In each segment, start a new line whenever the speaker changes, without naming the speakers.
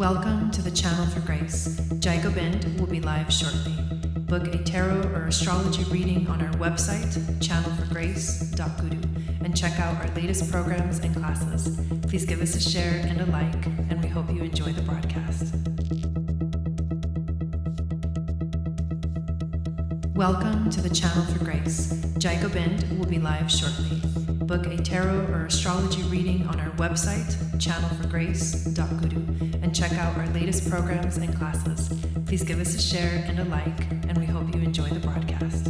Welcome to the Channel for Grace. Gobind will be live shortly. Book a tarot or astrology reading on our website, channelforgrace.guru, and check out our latest programs and classes. Please give us a share and a like, and we hope you enjoy the broadcast. Welcome to the Channel for Grace. Gobind will be live shortly. Book a tarot or astrology reading on our website, channelforgrace.guru, and check out our latest programs and classes. Please give us a share and a like, and we hope you enjoy the broadcast.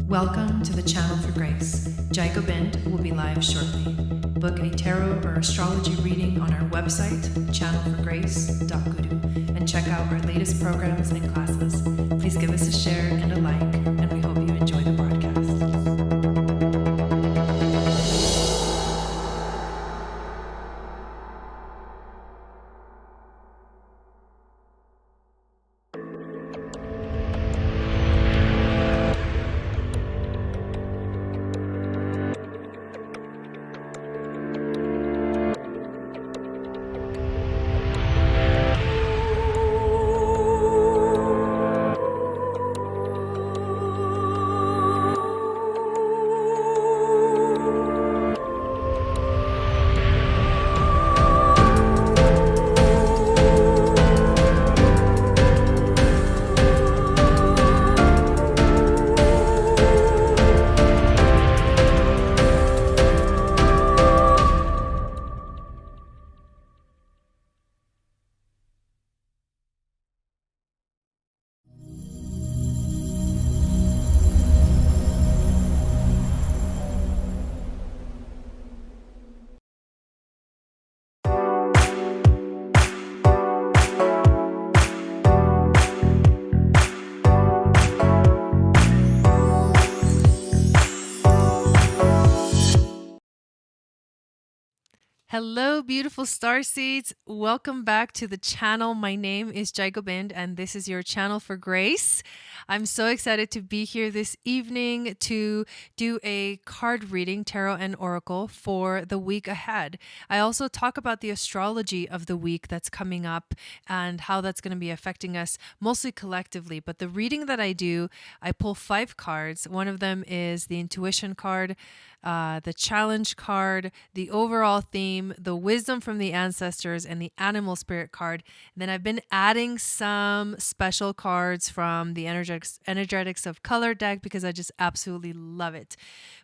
Welcome to the Channel for Grace. Gobind will be live shortly. Book a tarot or astrology reading on our website, channelforgrace.guru, and check out our latest programs and classes. Please give us a share and a like, and we hope you enjoy the broadcast. Hello, beautiful star seeds. Welcome back to the channel. My name is Gobind, and this is your channel for grace. I'm so excited to be here this evening to do a card reading, tarot and oracle, for the week ahead. I also talk about the astrology of the week that's coming up and how that's going to be affecting us mostly collectively. But the reading that I do, I pull 5 cards. One of them is the intuition card, the challenge card, the overall theme, the wisdom from the ancestors, and the animal spirit card. And then I've been adding some special cards from the energetics of color deck because I just absolutely love it.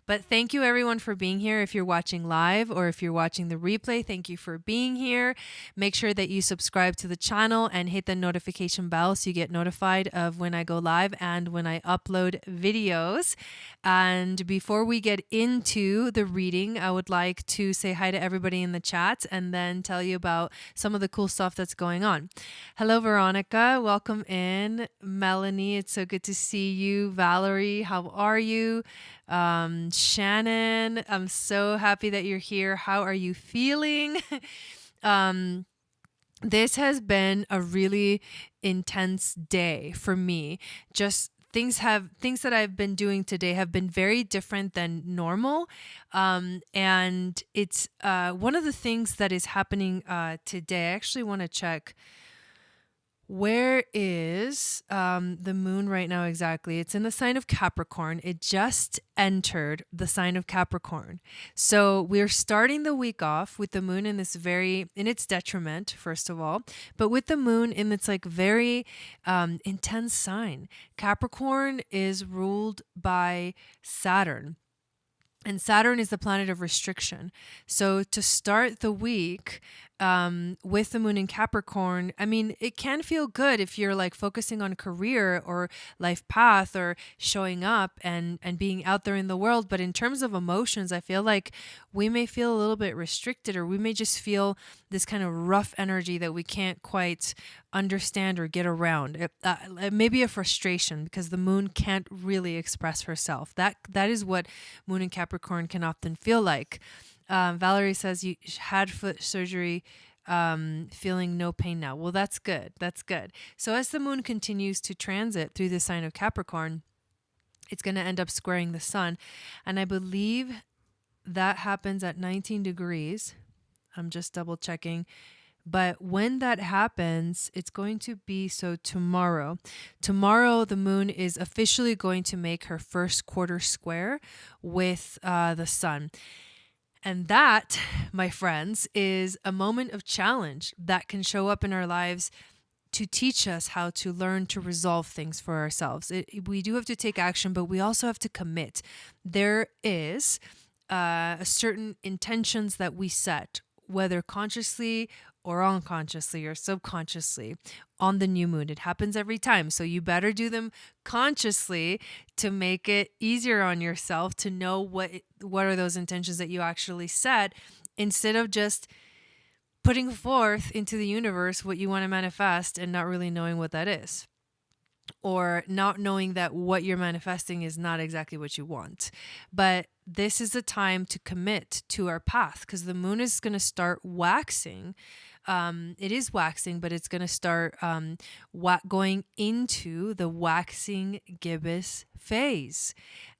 But thank you everyone for being here. If you're watching live or if you're watching the replay, thank you for being here. Make sure that you subscribe to the channel and hit the notification bell so you get notified of when I go live and when I upload videos. And before we get into the reading, I would like to say hi to everybody in the chat and then tell you about some of the cool stuff that's going on. Hello, Veronica. Welcome in. Melanie, it's so good to see you. Valerie, how are you? Shannon, I'm so happy that you're here. How are you feeling? This has been a really intense day for me. Just things that I've been doing today have been very different than normal. And it's one of the things that is happening today. I actually want to check. Where is the moon right now exactly? It's in the sign of Capricorn. It just entered the sign of Capricorn. So we're starting the week off with the moon in this in its detriment, first of all, but with the moon in its very intense sign. Capricorn is ruled by Saturn. And Saturn is the planet of restriction. So to start the week with the moon in Capricorn, I mean, it can feel good if you're focusing on career or life path or showing up and being out there in the world. But in terms of emotions, I feel like we may feel a little bit restricted, or we may just feel this kind of rough energy that we can't quite understand or get around. It may be a frustration because the moon can't really express herself. That is what moon in Capricorn can often feel like. Valerie says you had foot surgery, feeling no pain now. Well, that's good. That's good. So as the moon continues to transit through the sign of Capricorn, it's going to end up squaring the sun. And I believe that happens at 19 degrees. I'm just double checking. But when that happens, it's going to be so tomorrow. Tomorrow, the moon is officially going to make her first quarter square with the sun. And that, my friends, is a moment of challenge that can show up in our lives to teach us how to learn to resolve things for ourselves. We do have to take action, but we also have to commit. There is a certain intentions that we set, whether consciously or unconsciously or subconsciously, on the new moon. It happens every time. So you better do them consciously to make it easier on yourself to know what are those intentions that you actually set, instead of just putting forth into the universe what you want to manifest and not really knowing what that is, or not knowing that what you're manifesting is not exactly what you want. But this is the time to commit to our path, because the moon is going to start waxing. It is waxing, but it's going to start going into the waxing gibbous phase.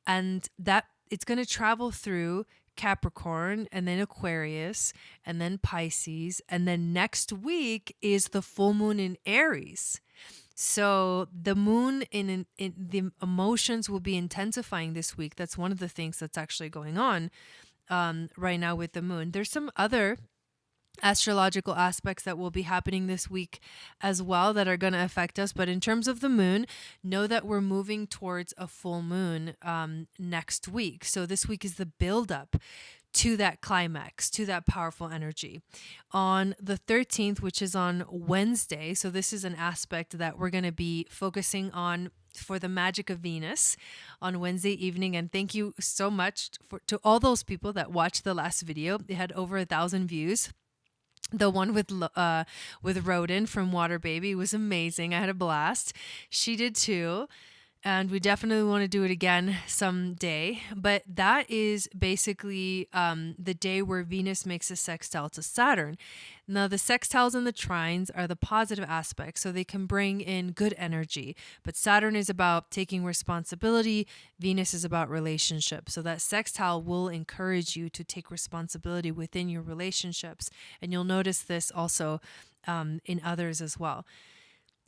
And that it's going to travel through Capricorn and then Aquarius and then Pisces. And then next week is the full moon in Aries. So the moon in the emotions will be intensifying this week. That's one of the things that's actually going on right now with the moon. There's some other astrological aspects that will be happening this week as well that are going to affect us. But in terms of the moon, know that we're moving towards a full moon next week. So this week is the buildup to that climax, to that powerful energy. On the 13th, which is on Wednesday, so this is an aspect that we're going to be focusing on for the magic of Venus on Wednesday evening. And thank you so much to all those people that watched the last video. It had over 1,000 views. The one with Rodin from Water Baby was amazing. I had a blast. She did too. And we definitely want to do it again someday. But that is basically the day where Venus makes a sextile to Saturn. Now, the sextiles and the trines are the positive aspects, so they can bring in good energy. But Saturn is about taking responsibility. Venus is about relationships. So that sextile will encourage you to take responsibility within your relationships. And you'll notice this also in others as well.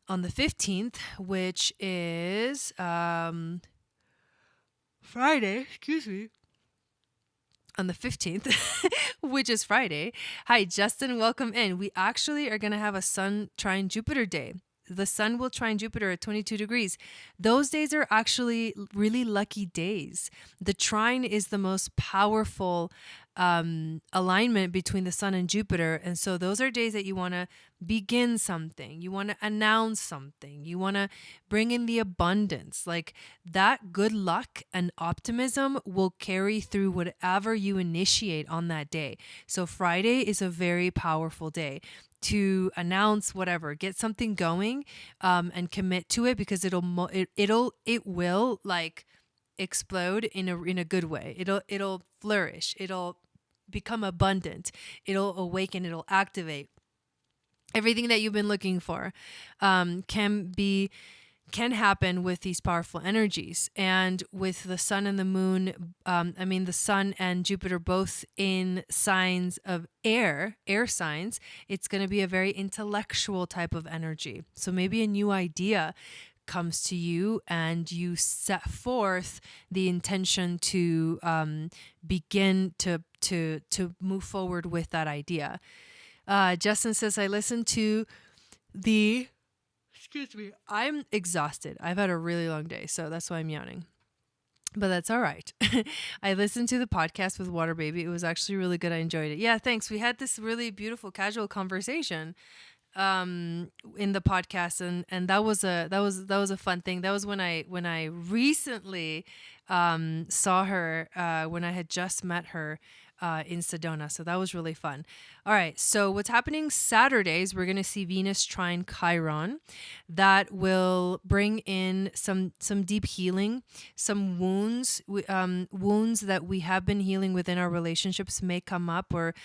On the 15th, which is Friday, on the 15th, which is Friday. Hi, Justin, welcome in. We actually are going to have a Sun trine Jupiter day. The Sun will trine Jupiter at 22 degrees. Those days are actually really lucky days. The trine is the most powerful alignment between the Sun and Jupiter. And so those are days that you want to begin something. You want to announce something. You want to bring in the abundance. Like that good luck and optimism will carry through whatever you initiate on that day. So Friday is a very powerful day to announce whatever, get something going, and commit to it, because it will like explode in a good way. It'll flourish. It'll become abundant. It'll awaken. It'll activate. Everything that you've been looking for can happen with these powerful energies. And with the Sun and the Moon, the Sun and Jupiter both in signs of air signs, it's going to be a very intellectual type of energy. So maybe a new idea comes to you and you set forth the intention to begin to move forward with that idea. Justin says, I listened to excuse me, I'm exhausted. I've had a really long day, so that's why I'm yawning. But that's all right. I listened to the podcast with Water Baby. It was actually really good. I enjoyed it. Yeah, thanks. We had this really beautiful casual conversation in the podcast, and that was a fun thing. That was when I recently saw her when I had just met her in Sedona. So that was really fun. All right. So what's happening Saturdays, we're going to see Venus trine Chiron. That will bring in some deep healing, some wounds that we have been healing within our relationships may come up, or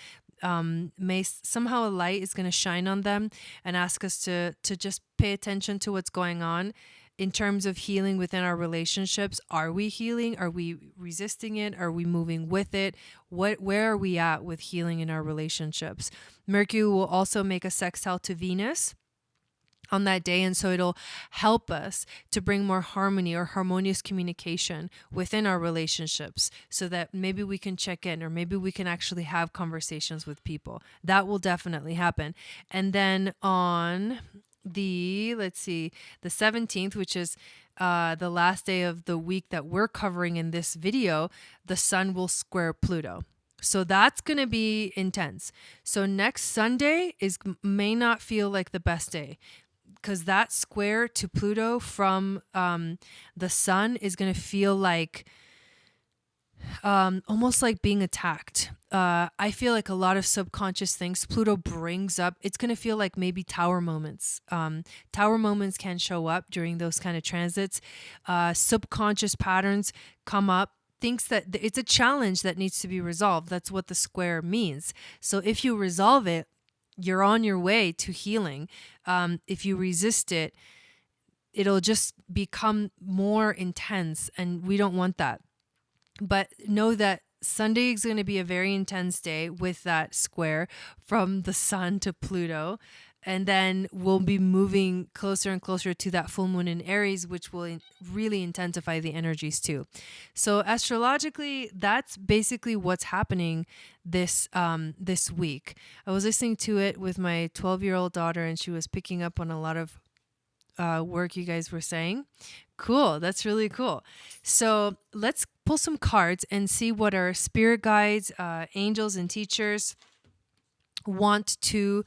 may somehow a light is going to shine on them and ask us to just pay attention to what's going on in terms of healing within our relationships. Are we healing? Are we resisting it? Are we moving with it? Where are we at with healing in our relationships? Mercury will also make a sextile to Venus on that day, and so it'll help us to bring more harmony or harmonious communication within our relationships, so that maybe we can check in, or maybe we can actually have conversations with people. That will definitely happen. And then on the 17th, which is the last day of the week that we're covering in this video, the sun will square Pluto. So that's going to be intense. So next Sunday may not feel like the best day, because that square to Pluto from the sun is going to feel like almost like being attacked. I feel like a lot of subconscious things Pluto brings up, it's going to feel like maybe tower moments. Tower moments can show up during those kind of transits. Subconscious patterns come up. Thinks that it's a challenge that needs to be resolved. That's what the square means. So if you resolve it, you're on your way to healing. If you resist it, it'll just become more intense, and we don't want that. But know that Sunday is going to be a very intense day with that square from the sun to Pluto. And then we'll be moving closer and closer to that full moon in Aries, which will really intensify the energies too. So astrologically, that's basically what's happening this week. I was listening to it with my 12-year-old daughter, and she was picking up on a lot of work you guys were saying. Cool. That's really cool. So let's pull some cards and see what our spirit guides, angels, and teachers want to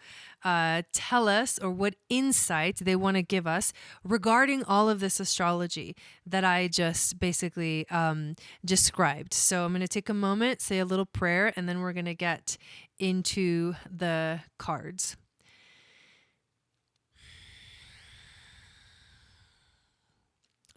tell us, or what insight they want to give us regarding all of this astrology that I just basically described. So I'm going to take a moment, say a little prayer, and then we're going to get into the cards.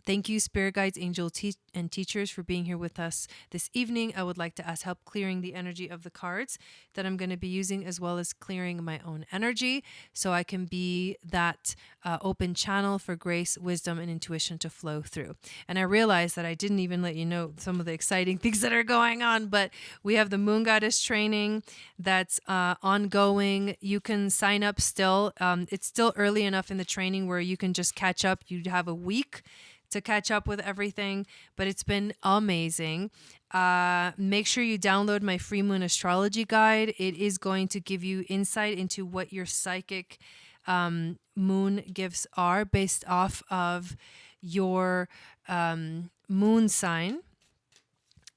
Thank you, spirit guides, angel and teachers, for being here with us this evening. I would like to ask help clearing the energy of the cards that I'm going to be using, as well as clearing my own energy, so I can be that open channel for grace, wisdom, and intuition to flow through. And I realized that I didn't even let you know some of the exciting things that are going on, but we have the Moon Goddess training that's ongoing. You can sign up still. It's still early enough in the training where you can just catch up. You have a week to catch up with everything, but it's been amazing. Make sure you download my free moon astrology guide. It is going to give you insight into what your psychic moon gifts are based off of your moon sign.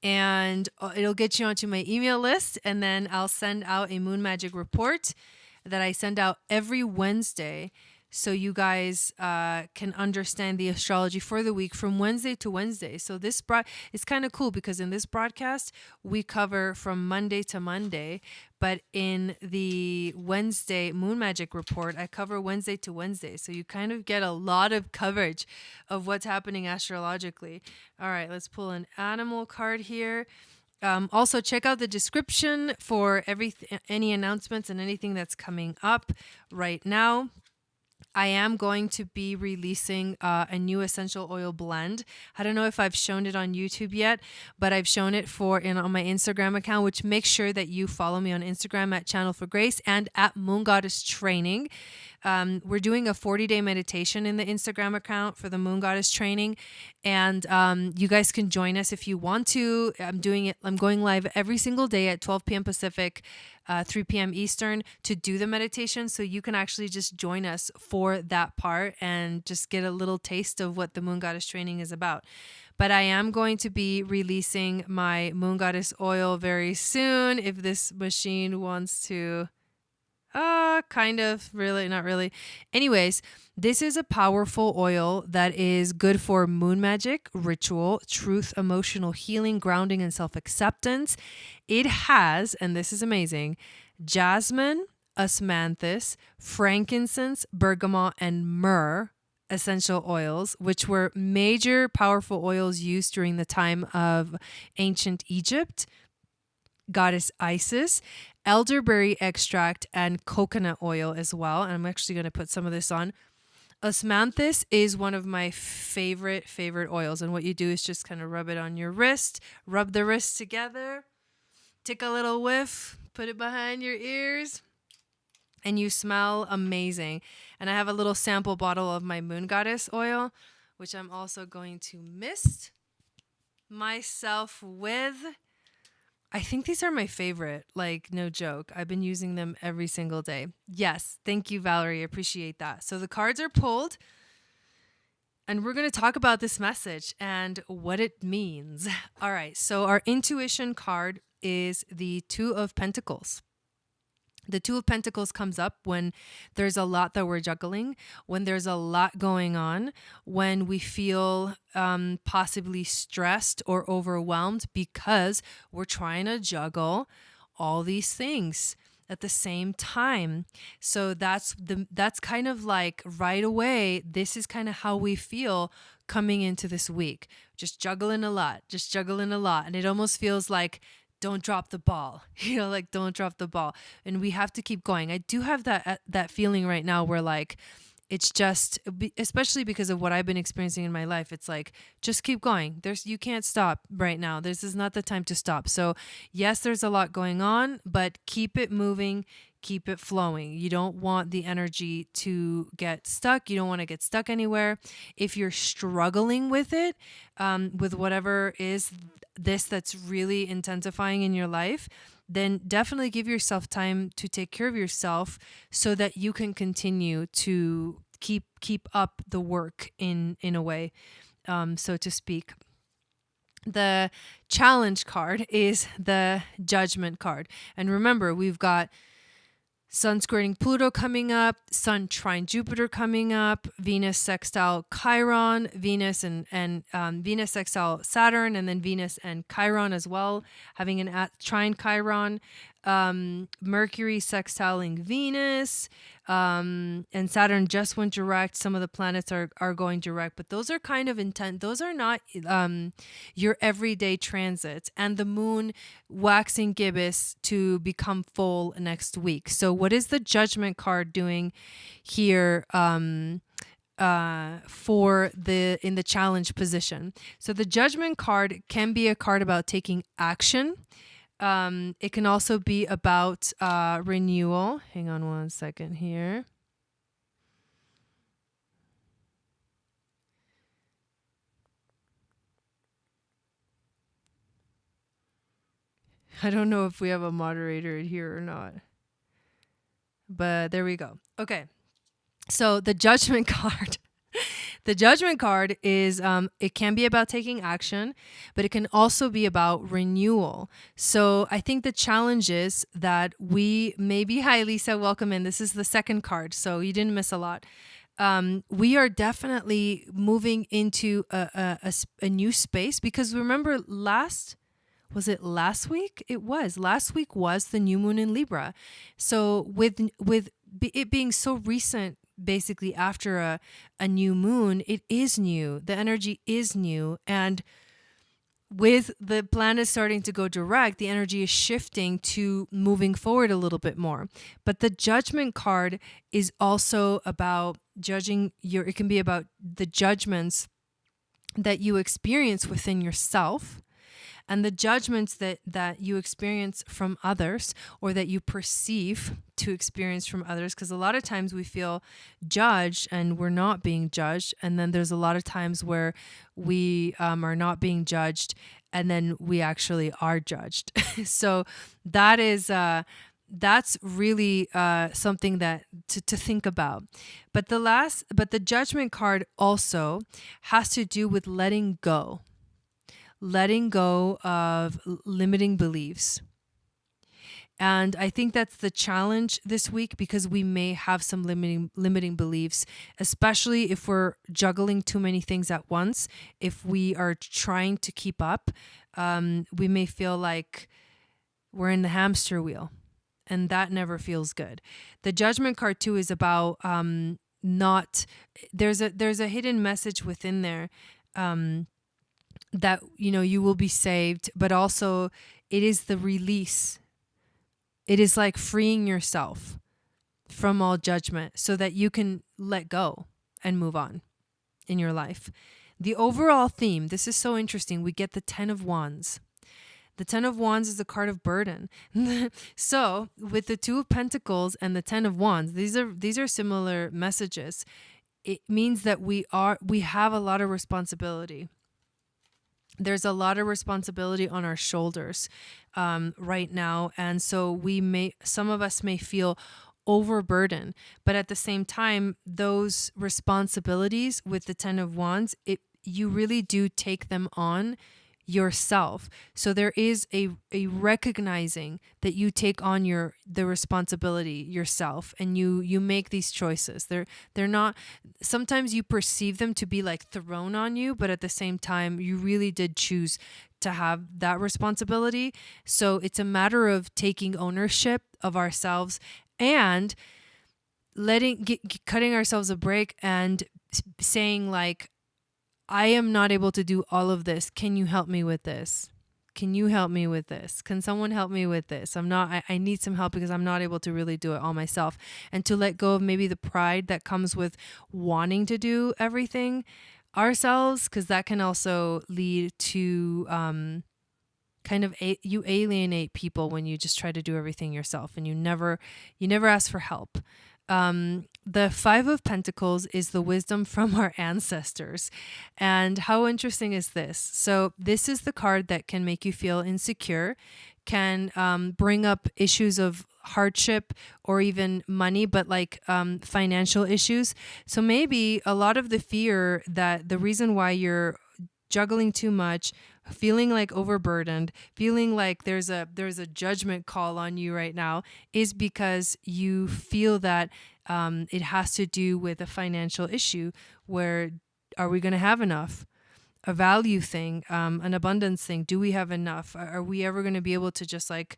And it'll get you onto my email list, and then I'll send out a moon magic report that I send out every Wednesday, so you guys can understand the astrology for the week from Wednesday to Wednesday. So this it's kind of cool, because in this broadcast, we cover from Monday to Monday. But in the Wednesday Moon Magic Report, I cover Wednesday to Wednesday. So you kind of get a lot of coverage of what's happening astrologically. All right, let's pull an animal card here. Also, check out the description for any announcements and anything that's coming up right now. I am going to be releasing a new essential oil blend. I don't know if I've shown it on YouTube yet, but I've shown it on my Instagram account, which make sure that you follow me on Instagram at Channel for Grace and at Moon Goddess Training. We're doing a 40-day meditation in the Instagram account for the Moon Goddess Training, and you guys can join us if you want to. I'm going live every single day at 12 p.m. Pacific, 3 p.m. Eastern to do the meditation. So you can actually just join us for that part and just get a little taste of what the Moon Goddess Training is about. But I am going to be releasing my Moon Goddess oil very soon. If this machine wants to, kind of, really, not really. Anyways, this is a powerful oil that is good for moon magic, ritual, truth, emotional healing, grounding, and self-acceptance. It has, and this is amazing, jasmine, osmanthus, frankincense, bergamot, and myrrh essential oils, which were major powerful oils used during the time of ancient Egypt, goddess Isis, elderberry extract, and coconut oil as well. And I'm actually going to put some of this on. Osmanthus is one of my favorite oils. And what you do is just kind of rub it on your wrist, rub the wrists together, take a little whiff, put it behind your ears, and you smell amazing. And I have a little sample bottle of my Moon Goddess oil, which I'm also going to mist myself with. I think these are my favorite, like no joke. I've been using them every single day. Yes, thank you, Valerie. Appreciate that. So the cards are pulled, and we're going to talk about this message and what it means. All right, so our intuition card is the Two of Pentacles. The Two of Pentacles comes up when there's a lot that we're juggling, when there's a lot going on, when we feel possibly stressed or overwhelmed because we're trying to juggle all these things at the same time. So that's kind of like right away, this is kind of how we feel coming into this week. Just juggling a lot. And it almost feels like, don't drop the ball, like don't drop the ball. And we have to keep going. I do have that feeling right now where like, it's just, especially because of what I've been experiencing in my life, it's like, just keep going. You can't stop right now. This is not the time to stop. So yes, there's a lot going on, but keep it moving, keep it flowing. You don't want the energy to get stuck. You don't want to get stuck anywhere. If you're struggling with it, with whatever is this that's really intensifying in your life, then definitely give yourself time to take care of yourself so that you can continue to keep up the work in a way, so to speak. The challenge card is the Judgment card. And remember, we've got Sun squaring Pluto coming up, Sun trine Jupiter coming up, Venus sextile Chiron, Venus and Venus sextile Saturn, and then Venus and Chiron as well, having an trine Chiron, Mercury sextiling Venus, and Saturn just went direct. Some of the planets are going direct, but those are kind of intense. Those are not your everyday transits. And the moon waxing gibbous to become full next week. So what is the Judgment card doing here for in the challenge position? So the Judgment card can be a card about taking action. It can also be about renewal. Hang on one second here. I don't know if we have a moderator here or not, but there we go. Okay. So the Judgment card. The Judgment card is, it can be about taking action, but it can also be about renewal. So I think the challenge is that hi Lisa, welcome in. This is the second card, so you didn't miss a lot. We are definitely moving into a new space, because remember was it last week? It was. Last week was the new moon in Libra. So with it being so recent, basically after a new moon, it is new. The energy is new. And with the planets starting to go direct, the energy is shifting to moving forward a little bit more. But the Judgment card is also about judging it can be about the judgments that you experience within yourself, and the judgments that you experience from others, or that you perceive to experience from others. Because a lot of times we feel judged and we're not being judged. And then there's a lot of times where we are not being judged and then we actually are judged. So that is that's really something that to think about. But the Judgment card also has to do with letting go of limiting beliefs. And I think that's the challenge this week, because we may have some limiting beliefs, especially if we're juggling too many things at once. If we are trying to keep up, we may feel like we're in the hamster wheel, and that never feels good. The Judgment card too is about there's a hidden message within there, that you will be saved, but also it is the release. It is like freeing yourself from all judgment so that you can let go. and move on in your life. The overall theme, this is so interesting. We get the 10 of Wands. The 10 of Wands is a card of burden. So with the 2 of Pentacles and the 10 of Wands, these are similar messages. It means that we have a lot of responsibility. There's a lot of responsibility on our shoulders right now. And so some of us may feel overburdened, but at the same time, those responsibilities with the 10 of Wands, you really do take them on yourself. So there is a recognizing that you take on the responsibility yourself, and you make these choices. They're not, sometimes you perceive them to be like thrown on you, but at the same time you really did choose to have that responsibility. So it's a matter of taking ownership of ourselves and cutting ourselves a break and saying like, I am not able to do all of this. Can you help me with this? Can you help me with this? Can someone help me with this? I need some help because I'm not able to really do it all myself. And to let go of maybe the pride that comes with wanting to do everything ourselves, because that can also lead to you alienate people when you just try to do everything yourself and you never ask for help. The 5 of Pentacles is the wisdom from our ancestors. And how interesting is this? So this is the card that can make you feel insecure, can bring up issues of hardship or even money, but like financial issues. So maybe a lot of the fear that the reason why you're juggling too much, feeling like overburdened, feeling like there's a judgment call on you right now is because you feel that it has to do with a financial issue where are we going to have enough? A value thing, an abundance thing. Do we have enough? Are we ever going to be able to just like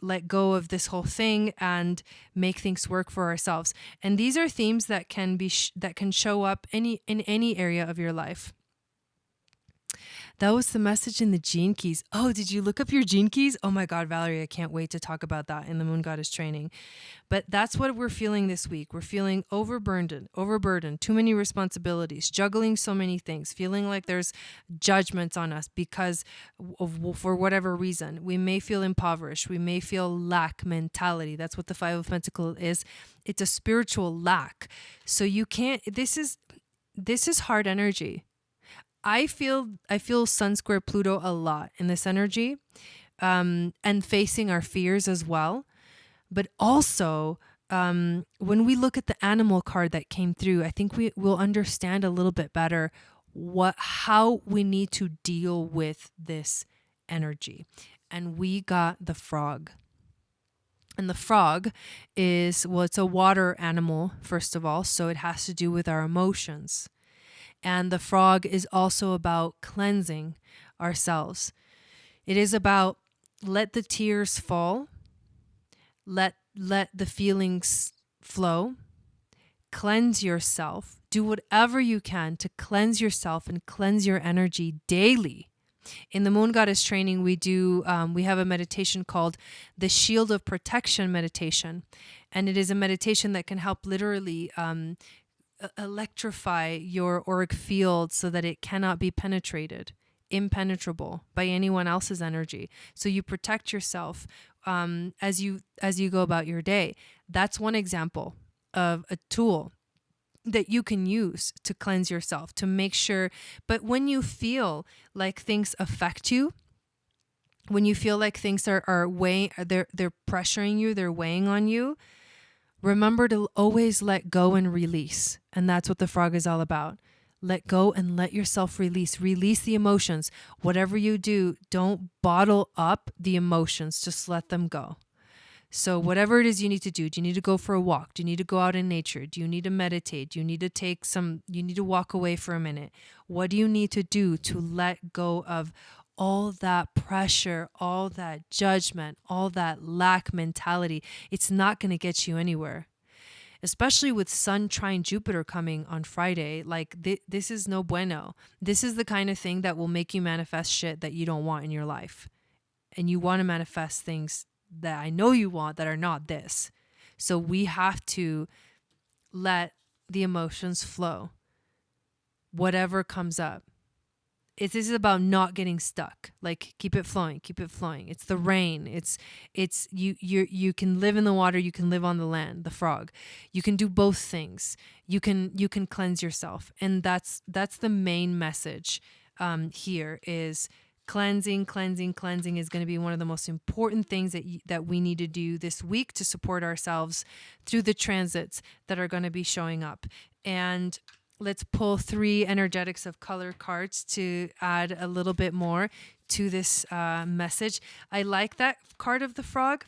let go of this whole thing and make things work for ourselves? And these are themes that can be that can show up in any area of your life. That was the message in the Gene Keys. Oh, did you look up your Gene Keys? Oh my God, Valerie, I can't wait to talk about that in the Moon Goddess training. But that's what we're feeling this week. We're feeling overburdened, too many responsibilities, juggling so many things, feeling like there's judgments on us because for whatever reason. We may feel impoverished. We may feel lack mentality. That's what the 5 of Pentacles is. It's a spiritual lack. So you can't, this is hard energy. I feel Sun square Pluto a lot in this energy, and facing our fears as well. But also, when we look at the animal card that came through, I think we will understand a little bit better how we need to deal with this energy. And we got the frog. And the frog is, well, it's a water animal, first of all, so it has to do with our emotions. And the frog is also about cleansing ourselves. It is about let the tears fall, let the feelings flow, cleanse yourself, do whatever you can to cleanse yourself and cleanse your energy daily. In the Moon Goddess training, we have a meditation called the Shield of Protection meditation. And it is a meditation that can help literally electrify your auric field so that it cannot be impenetrable by anyone else's energy. So you protect yourself as you go about your day. That's one example of a tool that you can use to cleanse yourself, to make sure. But when you feel like things affect you, when you feel like things are weighing, they're pressuring you, they're weighing on you, remember to always let go and release. And that's what the frog is all about. Let go and let yourself release. Release the emotions. Whatever you do, don't bottle up the emotions. Just let them go. So whatever it is you need to do you need to go for a walk? Do you need to go out in nature? Do you need to meditate? Do you need to walk away for a minute? What do you need to do to let go of all that pressure, all that judgment, all that lack mentality? It's not going to get you anywhere. Especially with Sun trine Jupiter coming on Friday, like this is no bueno. This is the kind of thing that will make you manifest shit that you don't want in your life. And you want to manifest things that I know you want that are not this. So we have to let the emotions flow. whatever comes up. This is about not getting stuck. Like, keep it flowing, keep it flowing. It's the rain. It's you can live in the water, you can live on the land, the frog. You can do both things. You can cleanse yourself. And that's the main message here is cleansing is going to be one of the most important things that we need to do this week to support ourselves through the transits that are going to be showing up. And let's pull 3 energetics of color cards to add a little bit more to this message. I like that card of the frog.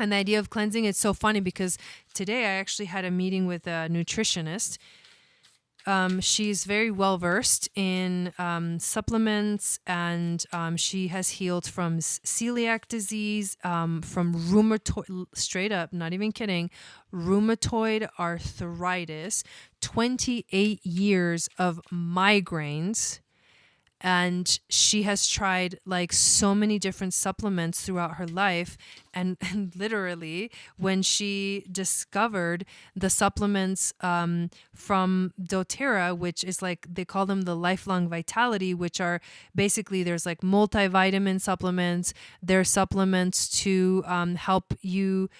And the idea of cleansing, it's so funny because today I actually had a meeting with a nutritionist. She's very well versed in supplements, and she has healed from celiac disease, from rheumatoid, straight up, not even kidding, rheumatoid arthritis, 28 years of migraines. And she has tried like so many different supplements throughout her life. And literally, when she discovered the supplements from doTERRA, which is like, they call them the lifelong vitality, which are basically, there's like multivitamin supplements. There's supplements to help you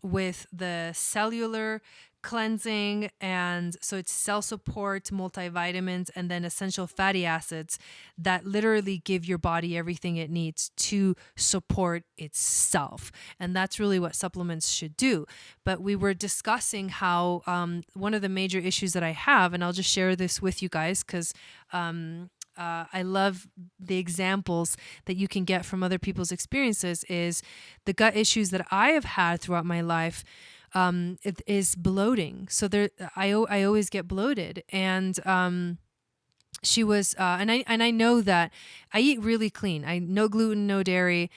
with the cellular cleansing, and so it's cell support, multivitamins, and then essential fatty acids that literally give your body everything it needs to support itself. And that's really what supplements should do. But we were discussing how one of the major issues that I have, and I'll just share this with you guys because I love the examples that you can get from other people's experiences, is the gut issues that I have had throughout my life. It is bloating. So I always get bloated, and she was, and I know that I eat really clean. I no gluten, no dairy,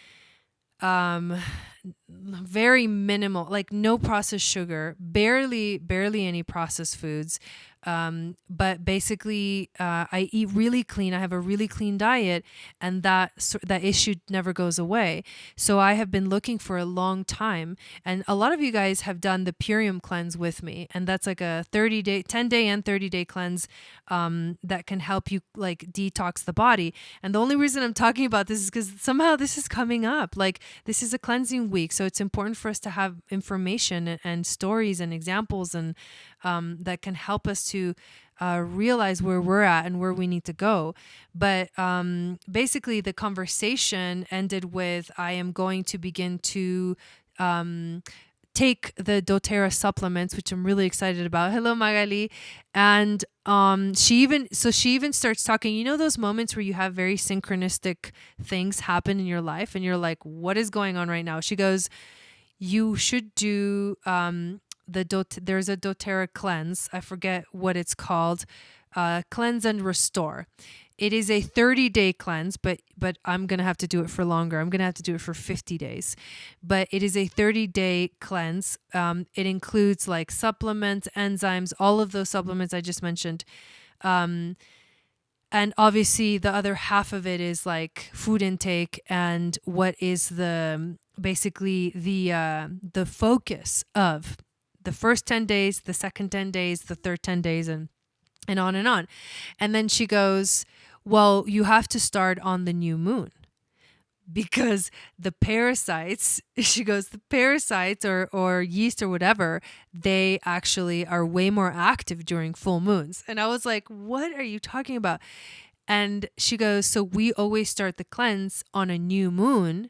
very minimal, like no processed sugar, barely any processed foods. But basically, I eat really clean. I have a really clean diet, and that issue never goes away. So I have been looking for a long time, and a lot of you guys have done the Purium cleanse with me, and that's like a 10-day and 30-day cleanse that can help you like detox the body. And the only reason I'm talking about this is because somehow this is coming up. Like, this is a cleansing week, so it's important for us to have information and stories and examples and that can help us to realize where we're at and where we need to go. But basically, the conversation ended with, I am going to begin to take the doTERRA supplements, which I'm really excited about. Hello, Magali. And she even starts talking, you know, those moments where you have very synchronistic things happen in your life and you're like, what is going on right now? She goes, you should do there's a doTERRA cleanse. I forget what it's called. Cleanse and Restore. It is a 30-day cleanse, but I'm going to have to do it for longer. I'm going to have to do it for 50 days. But it is a 30-day cleanse. It includes like supplements, enzymes, all of those supplements I just mentioned. And obviously the other half of it is like food intake and what is basically the focus of the first 10 days, the second 10 days, the third 10 days, and on and on. And then she goes, well, you have to start on the new moon because the parasites, she goes, the parasites or yeast or whatever, they actually are way more active during full moons. And I was like, what are you talking about? And she goes, so we always start the cleanse on a new moon.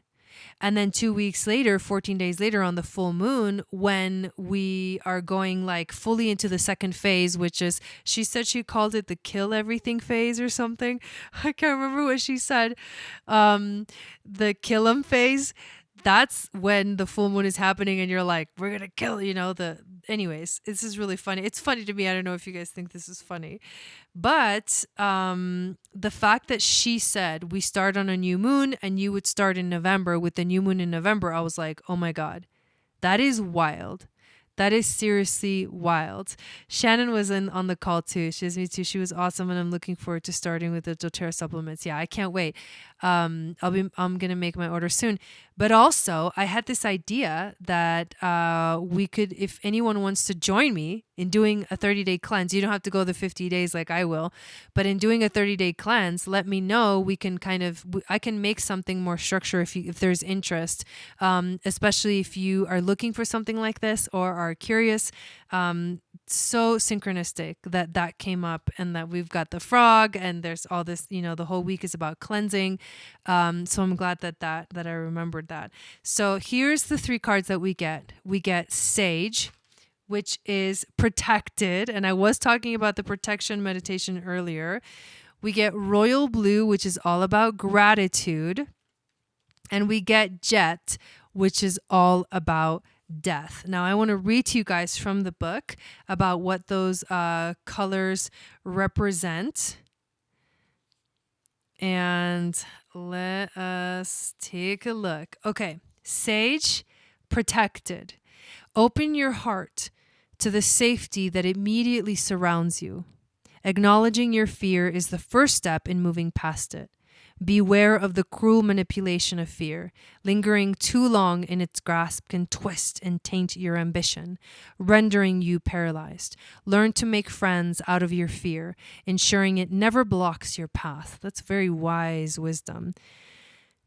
And then 2 weeks later, 14 days later on the full moon, when we are going like fully into the second phase, which is, she said she called it the kill everything phase or something. I can't remember what she said. The kill 'em phase. That's when the full moon is happening and you're like, we're going to kill, anyways, this is really funny. It's funny to me. I don't know if you guys think this is funny, but the fact that she said we start on a new moon and you would start in November with the new moon in November, I was like, oh my God, that is wild. That is seriously wild. Shannon was on the call too. She was me too. She was awesome, and I'm looking forward to starting with the doTERRA supplements. Yeah, I can't wait. I'm gonna make my order soon. But also, I had this idea that we could, if anyone wants to join me in doing a 30-day cleanse, you don't have to go the 50 days like I will, but in doing a 30-day cleanse, let me know. We can I can make something more structured if there's interest, especially if you are looking for something like this or are curious. So synchronistic that came up, and that we've got the frog, and there's all this, the whole week is about cleansing. So I'm glad that I remembered that. So here's the 3 cards that we get. We get Sage, which is protected. And I was talking about the protection meditation earlier. We get Royal Blue, which is all about gratitude. And we get Jet, which is all about death. Now, I want to read to you guys from the book about what those colors represent. And let us take a look. Okay, Sage, protected. Open your heart to the safety that immediately surrounds you. Acknowledging your fear is the first step in moving past it. Beware of the cruel manipulation of fear. Lingering too long in its grasp can twist and taint your ambition, rendering you paralyzed. Learn to make friends out of your fear, ensuring it never blocks your path. That's very wise wisdom.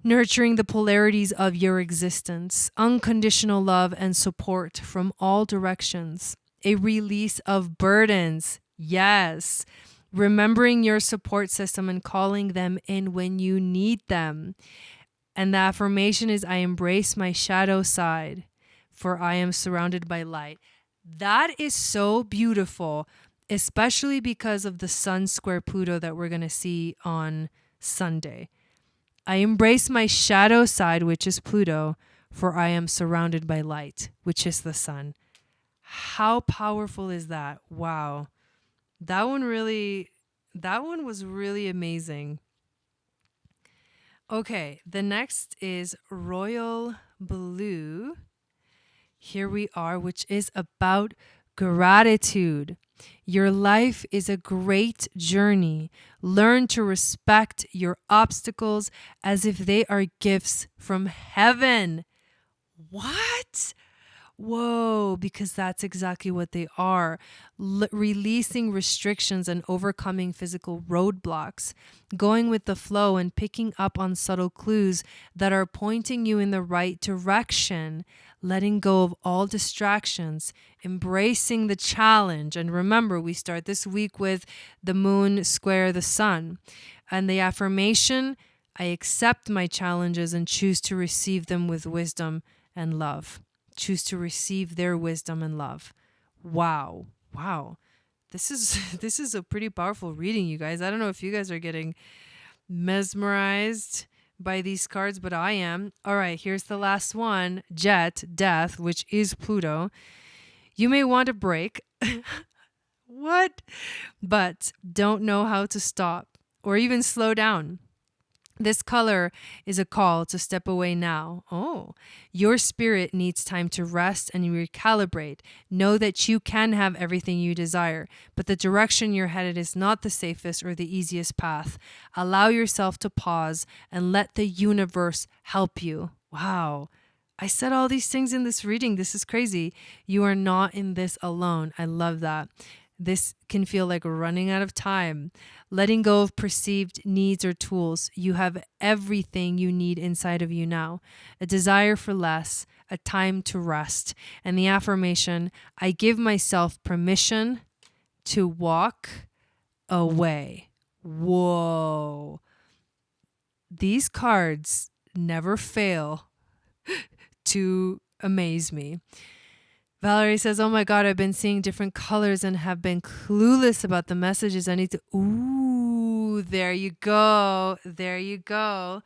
Nurturing the polarities of your existence, unconditional love and support from all directions. A release of burdens. Yes. Remembering your support system and calling them in when you need them. And the affirmation is, I embrace my shadow side, for I am surrounded by light. That is so beautiful, especially because of the Sun square Pluto that we're going to see on Sunday. I embrace my shadow side, which is Pluto, for I am surrounded by light, which is the Sun. How powerful is that? Wow. That one was really amazing. Okay, the next is Royal Blue. Here we are, which is about gratitude. Your life is a great journey. Learn to respect your obstacles as if they are gifts from heaven. What? Whoa, because that's exactly what they are. Releasing restrictions and overcoming physical roadblocks. Going with the flow and picking up on subtle clues that are pointing you in the right direction. Letting go of all distractions. Embracing the challenge. And remember, we start this week with the moon square the sun. And the affirmation, I accept my challenges and choose to receive them with wisdom and love. Choose to receive their wisdom and love. Wow. This is a pretty powerful reading, you guys. I don't know if you guys are getting mesmerized by these cards, but I am. All right, here's the last one. Jet, death, which is Pluto. You may want a break. What? But don't know how to stop or even slow down. This color is a call to step away now. Oh, your spirit needs time to rest and recalibrate. Know that you can have everything you desire, but the direction you're headed is not the safest or the easiest path. Allow yourself to pause and let the universe help you. Wow. I said all these things in this reading. This is crazy. You are not in this alone. I love that. This can feel like running out of time. Letting go of perceived needs or tools. You have everything you need inside of you now. A desire for less, a time to rest. And the affirmation, I give myself permission to walk away. Whoa. These cards never fail to amaze me. Valerie says, oh my God, I've been seeing different colors and have been clueless about the messages. I need to, ooh, there you go. There you go.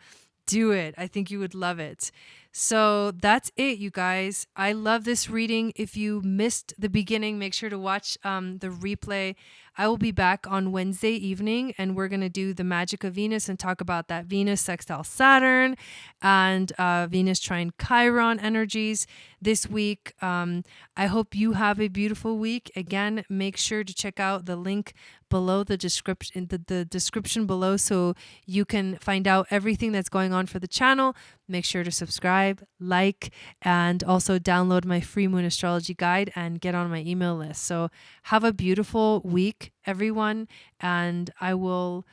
Do it. I think you would love it. So that's it, you guys. I love this reading. If you missed the beginning, make sure to watch the replay. I will be back on Wednesday evening, and we're going to do the magic of Venus and talk about that Venus sextile Saturn and Venus trine Chiron energies this week. I hope you have a beautiful week. Again, make sure to check out the link below the description below, so you can find out everything that's going on for the channel. Make sure to subscribe, like, and also download my free moon astrology guide and get on my email list. So have a beautiful week, everyone, and I will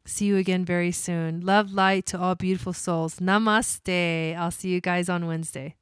see you again very soon. Love, light to all beautiful souls. Namaste. I'll see you guys on Wednesday.